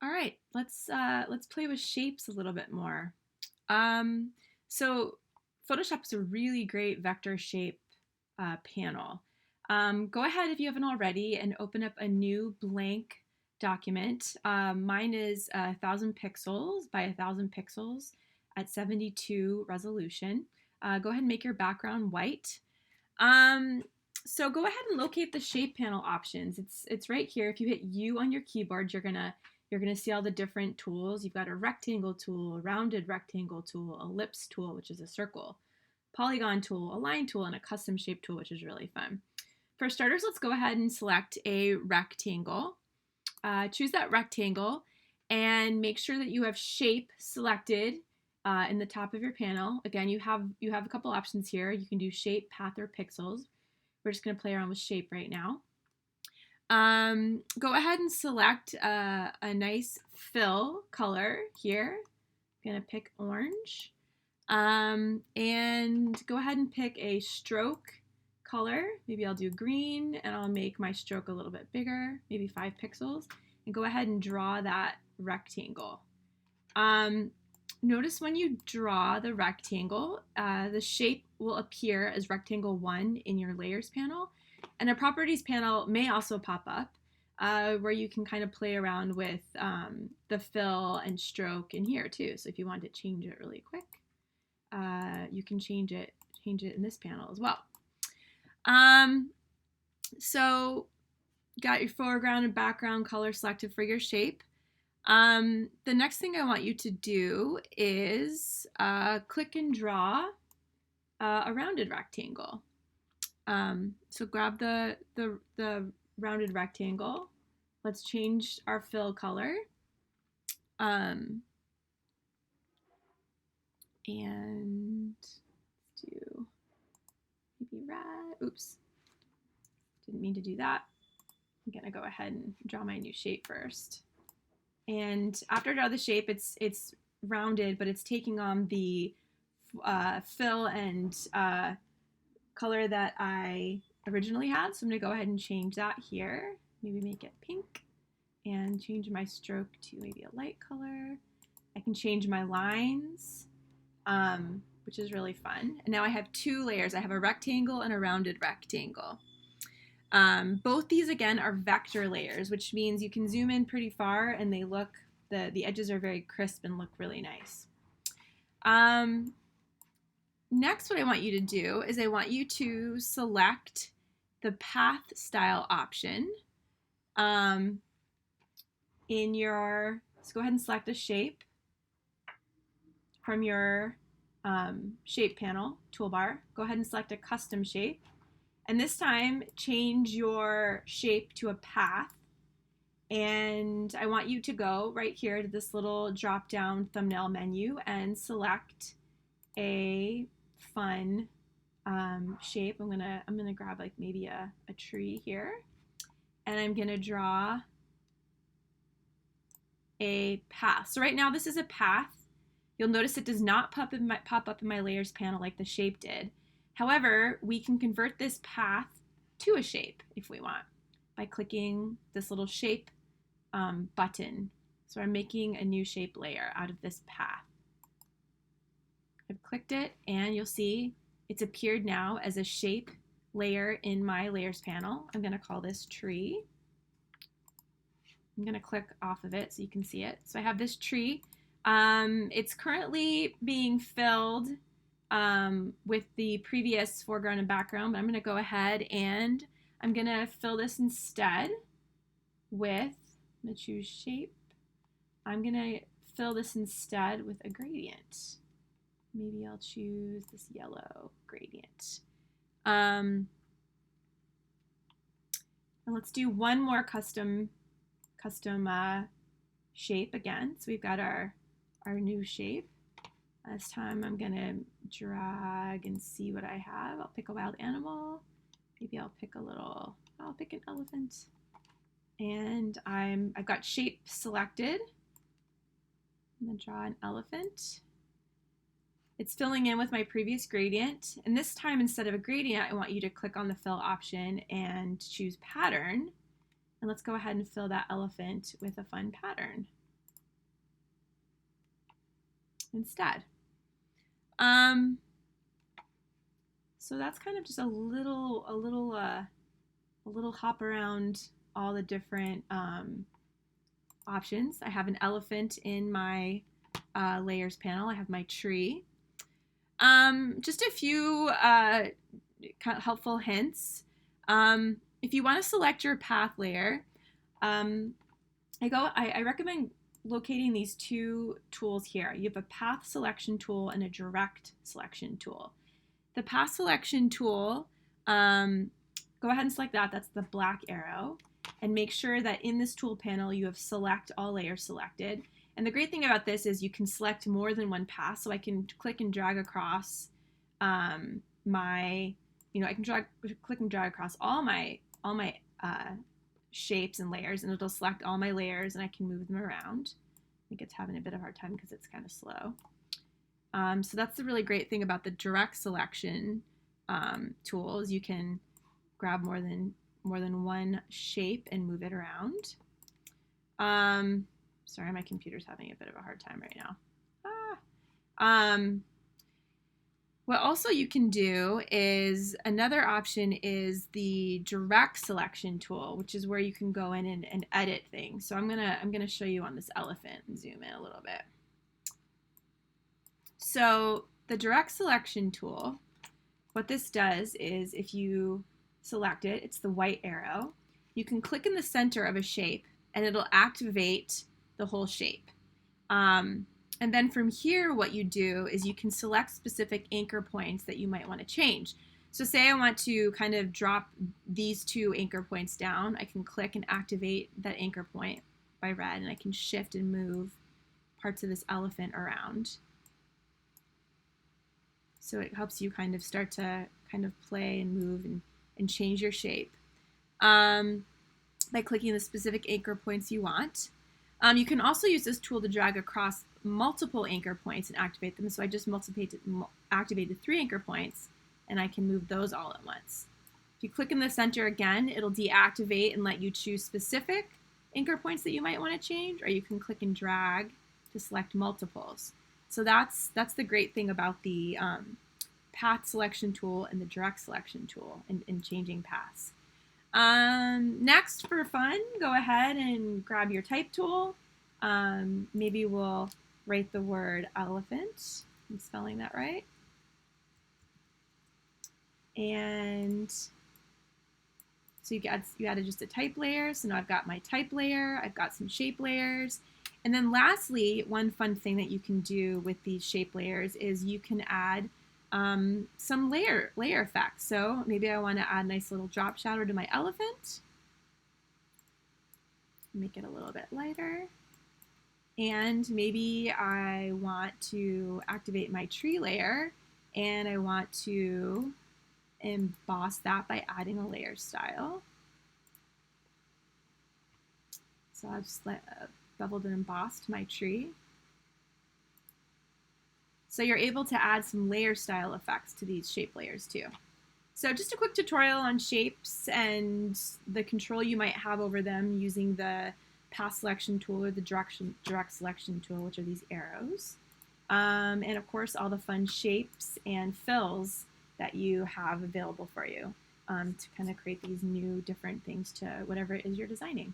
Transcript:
All right, let's play with shapes a little bit more. Um, so Photoshop is a really great vector shape panel. Go ahead if you haven't already and open up a new blank document. Mine is 1,000 pixels by 1,000 pixels at 72 resolution. Go ahead and make your background white. Um, so go ahead and locate the shape panel options. It's right here. If you hit U on your keyboard, you're gonna see all the different tools. You've got a rectangle tool, a rounded rectangle tool, ellipse tool, which is a circle, polygon tool, a line tool, and a custom shape tool, which is really fun. For starters, let's go ahead and select a rectangle. Choose that rectangle and make sure that you have shape selected in the top of your panel. Again, you have a couple options here. You can do shape, path, or pixels. We're just going to play around with shape right now. Go ahead and select a nice fill color here. I'm going to pick orange. And go ahead and pick a stroke color. Maybe I'll do green and I'll make my stroke a little bit bigger, maybe 5 pixels, and go ahead and draw that rectangle. Notice when you draw the rectangle, the shape will appear as rectangle 1 in your layers panel, and a properties panel may also pop up where you can kind of play around with the fill and stroke in here too. So if you want to change it really quick, you can change it in this panel as well. So got your foreground and background color selected for your shape. The next thing I want you to do is click and draw a rounded rectangle. So grab the rounded rectangle. Let's change our fill color. And do maybe red. Oops, didn't mean to do that. I'm gonna go ahead and draw my new shape first. And after I draw the shape, it's rounded, but it's taking on the fill and color that I originally had. So I'm gonna go ahead and change that here. Maybe make it pink and change my stroke to maybe a light color. I can change my lines, which is really fun. And now I have 2 layers. I have a rectangle and a rounded rectangle. Both these again are vector layers, which means you can zoom in pretty far and they look, the edges are very crisp and look really nice. Next, what I want you to do is I want you to select the path style option in your, so go ahead and select a shape from your shape panel toolbar. Go ahead and select a custom shape. And this time, change your shape to a path. And I want you to go right here to this little drop-down thumbnail menu and select a fun shape. I'm gonna grab like maybe a tree here, and I'm gonna draw a path. So right now this is a path. You'll notice it does not pop up in my layers panel like the shape did. However, we can convert this path to a shape if we want by clicking this little shape button. So I'm making a new shape layer out of this path. I've clicked it and you'll see it's appeared now as a shape layer in my layers panel. I'm going to call this tree. I'm going to click off of it so you can see it. So I have this tree. It's currently being filled with the previous foreground and background, but I'm going to go ahead and I'm going to fill this instead with, I'm going to choose shape. I'm going to fill this instead with a gradient. Maybe I'll choose this yellow gradient. And let's do one more custom shape again. So we've got our new shape. This time I'm gonna drag and see what I have. I'll pick a wild animal. Maybe I'll pick an elephant. And I've got shape selected. I'm gonna draw an elephant. It's filling in with my previous gradient. And this time, instead of a gradient, I want you to click on the fill option and choose pattern. And let's go ahead and fill that elephant with a fun pattern. instead. So that's kind of just a little hop around all the different options. I have an elephant in my layers panel. I have my tree. Just a few helpful hints. If you want to select your path layer, I recommend locating these two tools here. You have a path selection tool and a direct selection tool. The path selection tool, go ahead and select that. That's the black arrow. And make sure that in this tool panel you have select all layers selected. And the great thing about this is you can select more than one path. So I can click and drag across I can click and drag across all my shapes and layers, and it'll select all my layers, and I can move them around. I think it's having a bit of a hard time because it's kind of slow. So that's the really great thing about the direct selection tool is you can grab more than one shape and move it around. Sorry, my computer's having a bit of a hard time right now. What also you can do is another option is the direct selection tool, which is where you can go in and edit things. So I'm gonna show you on this elephant and zoom in a little bit. So the direct selection tool, what this does is if you select it, it's the white arrow. You can click in the center of a shape and it'll activate the whole shape. And then from here, what you do is you can select specific anchor points that you might want to change. So say I want to kind of drop these two anchor points down. I can click and activate that anchor point by red, and I can shift and move parts of this elephant around. So it helps you kind of start to kind of play and move and change your shape by clicking the specific anchor points you want. You can also use this tool to drag across multiple anchor points and activate them. So I just activated 3 anchor points, and I can move those all at once. If you click in the center again, it'll deactivate and let you choose specific anchor points that you might want to change, or you can click and drag to select multiples. So that's the great thing about the path selection tool and the direct selection tool in changing paths. Next, for fun, go ahead and grab your type tool. Maybe we'll write the word elephant. I'm spelling that right. And so you added just a type layer. So now I've got my type layer. I've got some shape layers. And then lastly, one fun thing that you can do with these shape layers is you can add some layer effects. So maybe I want to add a nice little drop shadow to my elephant. Make it a little bit lighter. And maybe I want to activate my tree layer, and I want to emboss that by adding a layer style. So I've just beveled and embossed my tree. So you're able to add some layer style effects to these shape layers too. So just a quick tutorial on shapes and the control you might have over them using the path selection tool or the direct selection tool, which are these arrows. And of course, all the fun shapes and fills that you have available for you to kind of create these new different things to whatever it is you're designing.